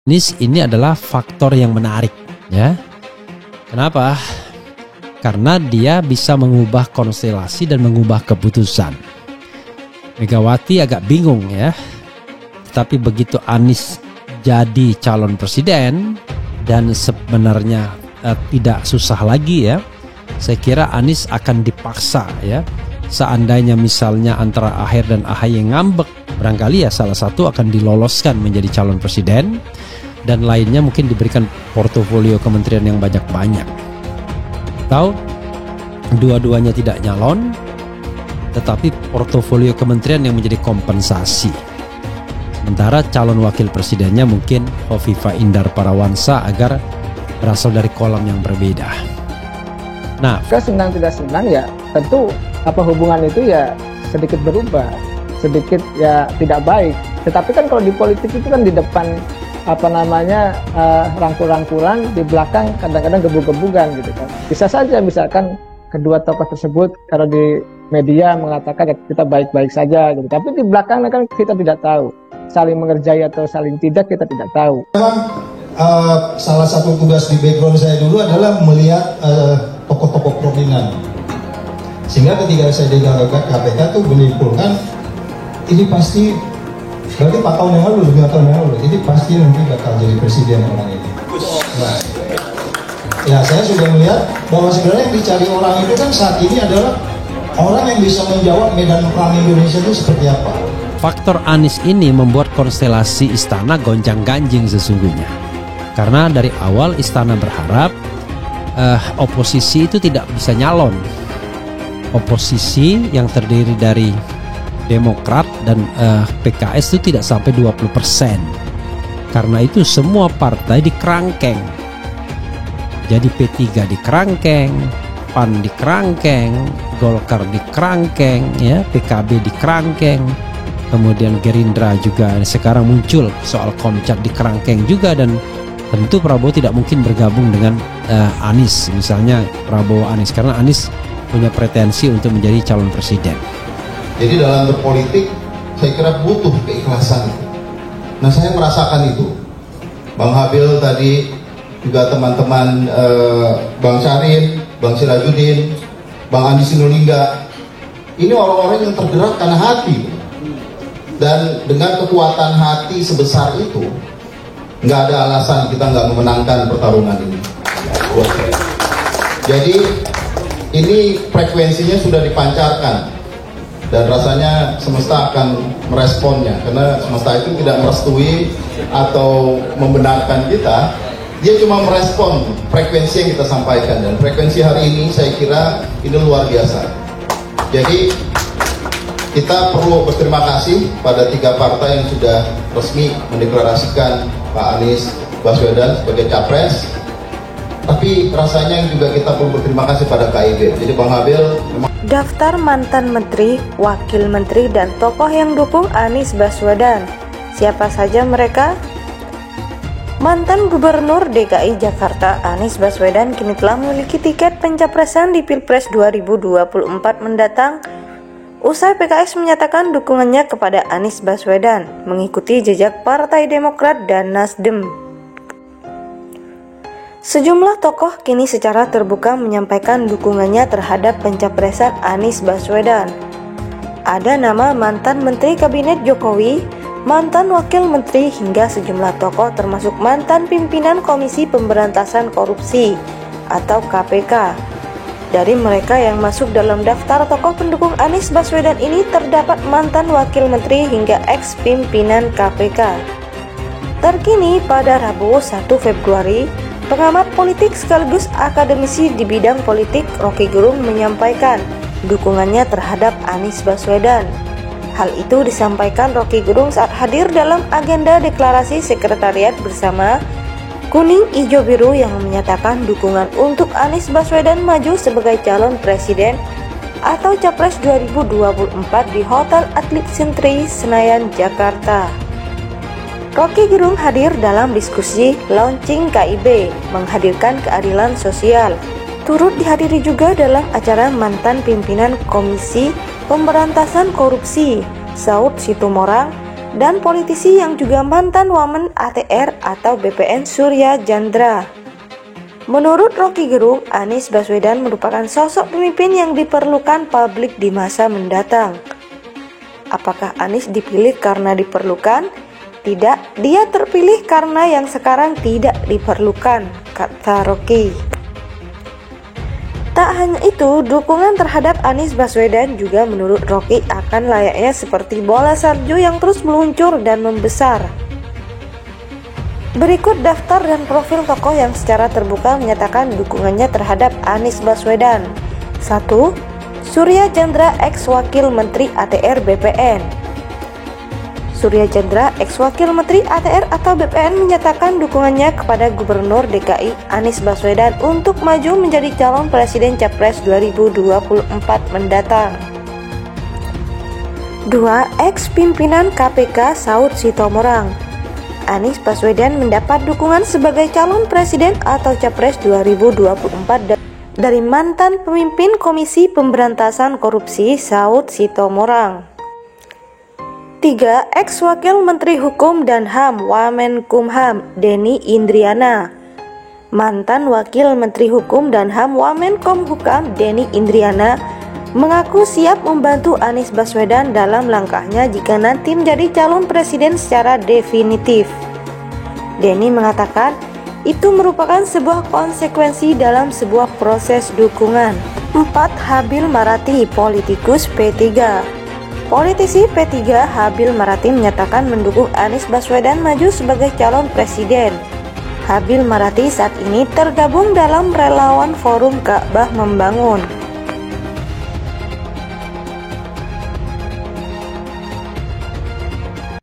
Anies ini adalah faktor yang menarik, ya. Kenapa? Karena dia bisa mengubah konstelasi dan mengubah keputusan. Megawati agak bingung, ya. Tetapi begitu Anies jadi calon presiden dan sebenarnya tidak susah lagi, ya. Saya kira Anies akan dipaksa, ya. Seandainya misalnya antara Aher dan AHY ngambek, barangkali ya salah satu akan diloloskan menjadi calon presiden dan lainnya mungkin diberikan portofolio kementerian yang banyak-banyak. Atau dua-duanya tidak nyalon, tetapi portofolio kementerian yang menjadi kompensasi. Sementara calon wakil presidennya mungkin Hovifah Indar Parawansa agar berasal dari kolam yang berbeda. Nah, senang tidak senang ya tentu hubungan itu ya sedikit berubah, sedikit ya tidak baik. Tetapi kan kalau di politik itu kan di depan rangkul-rangkulan, di belakang kadang-kadang gebuk-gebukan gitu kan. Bisa saja misalkan kedua tokoh tersebut kalau di media mengatakan ya, kita baik-baik saja gitu, tapi di belakang kan kita tidak tahu, saling mengerjai atau saling tidak, kita tidak tahu. Memang salah satu tugas di background saya dulu adalah melihat tokoh-tokoh prominent, sehingga ketika saya di KPK tuh menyimpulkan ini pasti berarti 4 tahun yang lalu, 5 tahun yang lalu, ini pasti nanti bakal jadi presiden orang ini. Nah, ya saya sudah melihat bahwa sebenarnya yang dicari orang itu kan saat ini adalah orang yang bisa menjawab medan perang Indonesia itu seperti apa. Faktor Anies ini membuat konstelasi istana gonjang-ganjing sesungguhnya. Karena dari awal istana berharap oposisi itu tidak bisa nyalon. Oposisi yang terdiri dari Demokrat dan PKS itu tidak sampai 20%. Karena itu semua partai dikerangkeng. Jadi P3 dikerangkeng, PAN dikerangkeng, Golkar dikerangkeng, ya, PKB dikerangkeng. Kemudian Gerindra juga sekarang muncul soal Komcat dikerangkeng juga, dan tentu Prabowo tidak mungkin bergabung dengan Anies, misalnya Prabowo Anies, karena Anies punya pretensi untuk menjadi calon presiden. Jadi dalam berpolitik saya kira butuh keikhlasan. Nah, saya merasakan itu. Bang Habil tadi, juga teman-teman Bang Syarif, Bang Sirajudin, Bang Andi Sinulinga, ini orang-orang yang tergerak karena hati. Dan dengan kekuatan hati sebesar itu, nggak ada alasan kita nggak memenangkan pertarungan ini. Jadi ini frekuensinya sudah dipancarkan, dan rasanya semesta akan meresponnya, karena semesta itu tidak merestui atau membenarkan kita, dia cuma merespon frekuensi yang kita sampaikan. Dan frekuensi hari ini saya kira ini luar biasa. Jadi kita perlu berterima kasih pada 3 partai yang sudah resmi mendeklarasikan Pak Anies Baswedan sebagai capres. Tapi rasanya juga kita perlu berterima kasih pada KIB. Jadi Bang Habil memang daftar mantan menteri, wakil menteri, dan tokoh yang dukung Anies Baswedan. Siapa saja mereka? Mantan Gubernur DKI Jakarta Anies Baswedan kini telah memiliki tiket pencapresan di Pilpres 2024 mendatang. Usai PKS menyatakan dukungannya kepada Anies Baswedan, mengikuti jejak Partai Demokrat dan Nasdem. Sejumlah tokoh kini secara terbuka menyampaikan dukungannya terhadap pencapresan Anies Baswedan. Ada nama mantan Menteri Kabinet Jokowi, mantan Wakil Menteri, hingga sejumlah tokoh termasuk mantan pimpinan Komisi Pemberantasan Korupsi atau KPK. Dari mereka yang masuk dalam daftar tokoh pendukung Anies Baswedan ini terdapat mantan Wakil Menteri hingga ex-pimpinan KPK. Terkini pada Rabu 1 Februari, pengamat politik sekaligus akademisi di bidang politik Rocky Gerung menyampaikan dukungannya terhadap Anies Baswedan. Hal itu disampaikan Rocky Gerung saat hadir dalam agenda deklarasi sekretariat bersama Kuning Ijo Biru yang menyatakan dukungan untuk Anies Baswedan maju sebagai calon presiden atau Capres 2024 di Hotel Atlet Sentri, Senayan, Jakarta. Rocky Gerung hadir dalam diskusi launching KIB menghadirkan keadilan sosial. Turut dihadiri juga dalam acara mantan pimpinan Komisi Pemberantasan Korupsi, Saud Situmorang, dan politisi yang juga mantan Wamen ATR atau BPN Surya Chandra. Menurut Rocky Gerung, Anies Baswedan merupakan sosok pemimpin yang diperlukan publik di masa mendatang. Apakah Anies dipilih karena diperlukan? Tidak, dia terpilih karena yang sekarang tidak diperlukan, kata Rocky. Tak hanya itu, dukungan terhadap Anies Baswedan juga menurut Rocky akan layaknya seperti bola salju yang terus meluncur dan membesar. Berikut daftar dan profil tokoh yang secara terbuka menyatakan dukungannya terhadap Anies Baswedan. 1. Surya Chandra, ex-wakil Menteri ATR BPN. Surya Chandra, ex-wakil Menteri ATR atau BPN menyatakan dukungannya kepada Gubernur DKI Anies Baswedan untuk maju menjadi calon Presiden Capres 2024 mendatang. 2. Ex-pimpinan KPK Saud Sitomorang. Anies Baswedan mendapat dukungan sebagai calon presiden atau capres 2024 dari mantan pemimpin Komisi Pemberantasan Korupsi Saud Sitomorang. 3. Ex-wakil Menteri Hukum dan HAM Wamenkumham Denny Indriana. Mantan Wakil Menteri Hukum dan HAM Wamenkumham Denny Indriana mengaku siap membantu Anies Baswedan dalam langkahnya jika nanti menjadi calon presiden secara definitif. Denny mengatakan itu merupakan sebuah konsekuensi dalam sebuah proses dukungan. 4. Habil Marati, politikus P3. Politisi P3 Habil Marati menyatakan mendukung Anies Baswedan maju sebagai calon presiden. Habil Marati saat ini tergabung dalam relawan Forum Ka'bah Membangun.